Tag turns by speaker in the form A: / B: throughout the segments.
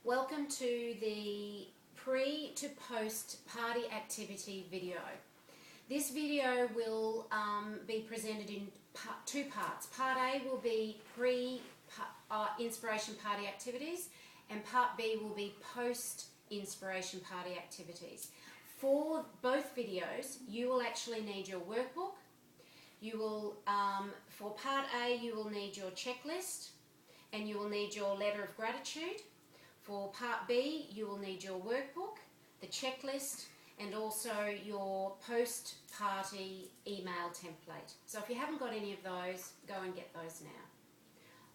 A: Welcome to the pre to post party activity video. This video will be presented in two parts. Part A will be pre-inspiration party activities, and Part B will be post-inspiration party activities. For both videos, you will actually need your workbook. You will, for Part A, you will need your checklist, and you will need your letter of gratitude. For Part B, you will need your workbook, the checklist, and also your post-party email template. So if you haven't got any of those, go and get those now.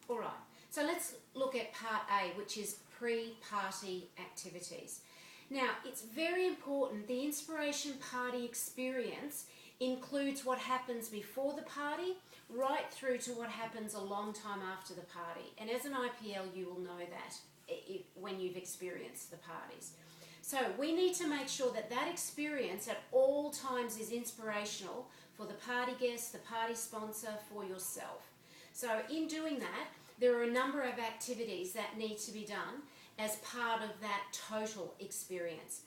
A: All right, so let's look at Part A, which is pre-party activities. Now, it's very important. The inspiration party experience includes what happens before the party right through to what happens a long time after the party. And as an IPL, you will know that when you've experienced the parties. So we need to make sure that that experience at all times is inspirational for the party guest, the party sponsor, for yourself. So in doing that, there are a number of activities that need to be done as part of that total experience.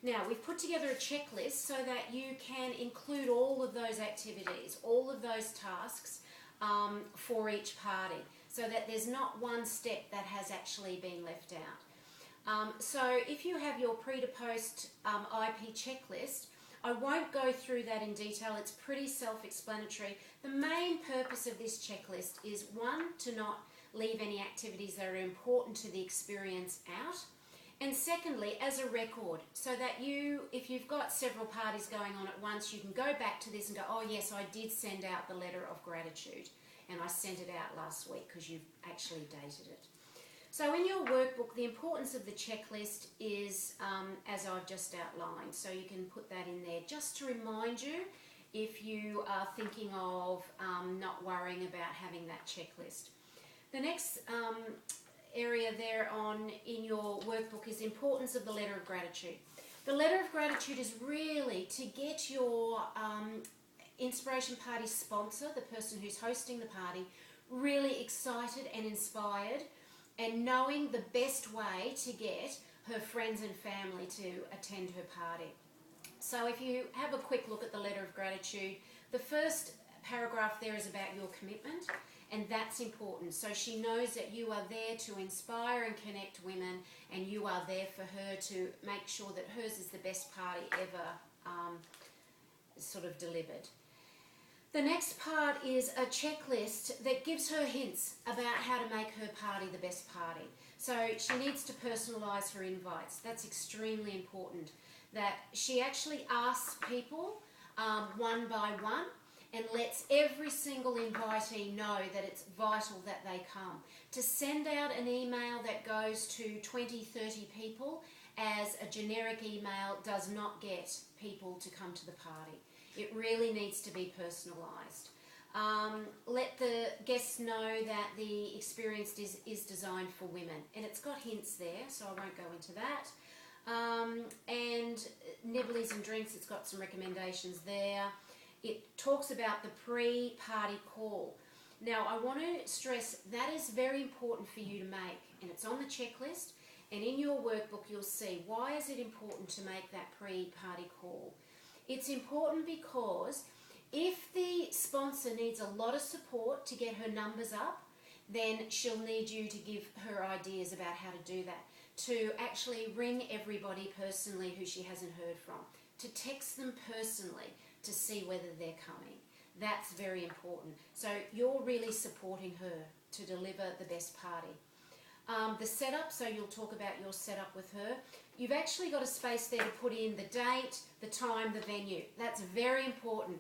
A: Now, we've put together a checklist so that you can include all of those activities, all of those tasks for each party, so that there's not one step that has actually been left out. So if you have your pre to post IP checklist, I won't go through that in detail. It's pretty self-explanatory. The main purpose of this checklist is, one, to not leave any activities that are important to the experience out, and secondly, as a record, so that you, if you've got several parties going on at once, you can go back to this and go, oh yes, I did send out the letter of gratitude, and I sent it out last week, because you've actually dated it. So in your workbook, the importance of the checklist is as I've just outlined. So you can put that in there just to remind you if you are thinking of not worrying about having that checklist. The next area there in your workbook is the importance of the letter of gratitude. The letter of gratitude is really to get your inspiration party sponsor, the person who's hosting the party, really excited and inspired, and knowing the best way to get her friends and family to attend her party. So if you have a quick look at the letter of gratitude, the first paragraph there is about your commitment, and that's important. So she knows that you are there to inspire and connect women, and you are there for her to make sure that hers is the best party ever sort of delivered. The next part is a checklist that gives her hints about how to make her party the best party. So she needs to personalise her invites. That's extremely important, that she actually asks people one by one and lets every single invitee know that it's vital that they come. To send out an email that goes to 20, 30 people as a generic email does not get people to come to the party. It really needs to be personalised. Let the guests know that the experience is designed for women, and it's got hints there, so I won't go into that. And nibblies and drinks, it's got some recommendations there. It talks about the pre-party call. Now, I want to stress that is very important for you to make, and it's on the checklist, and in your workbook you'll see why is it important to make that pre-party call. It's important because if the sponsor needs a lot of support to get her numbers up, then she'll need you to give her ideas about how to do that, to actually ring everybody personally who she hasn't heard from, to text them personally to see whether they're coming. That's very important. So you're really supporting her to deliver the best party. The setup, so you'll talk about your setup with her. You've actually got a space there to put in the date, the time, the venue. That's very important.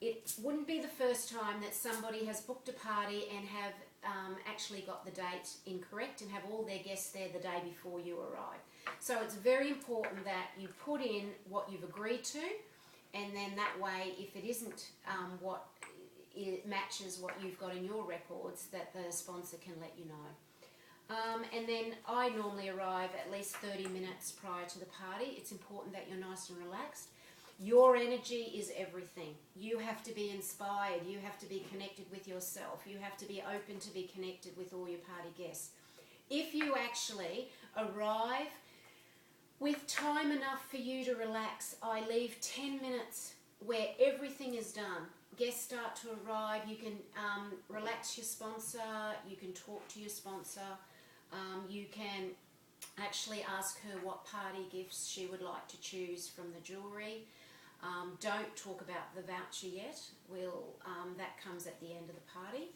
A: It wouldn't be the first time that somebody has booked a party and have actually got the date incorrect and have all their guests there the day before you arrive. So it's very important that you put in what you've agreed to, and then that way, if it isn't what it matches what you've got in your records, that the sponsor can let you know. And then I normally arrive at least 30 minutes prior to the party. It's important that you're nice and relaxed. Your energy is everything. You have to be inspired. You have to be connected with yourself. You have to be open to be connected with all your party guests. If you actually arrive with time enough for you to relax, I leave 10 minutes where everything is done. Guests start to arrive, you can relax your sponsor, you can talk to your sponsor, you can actually ask her what party gifts she would like to choose from the jewellery. Don't talk about the voucher yet, that comes at the end of the party.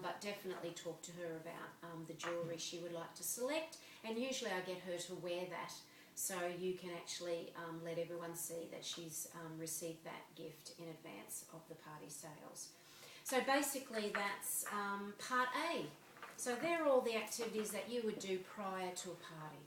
A: But definitely talk to her about the jewellery she would like to select, and usually I get her to wear that so you can actually let everyone see that she's received that gift in advance of the party sales. So basically that's part A. So they're all the activities that you would do prior to a party.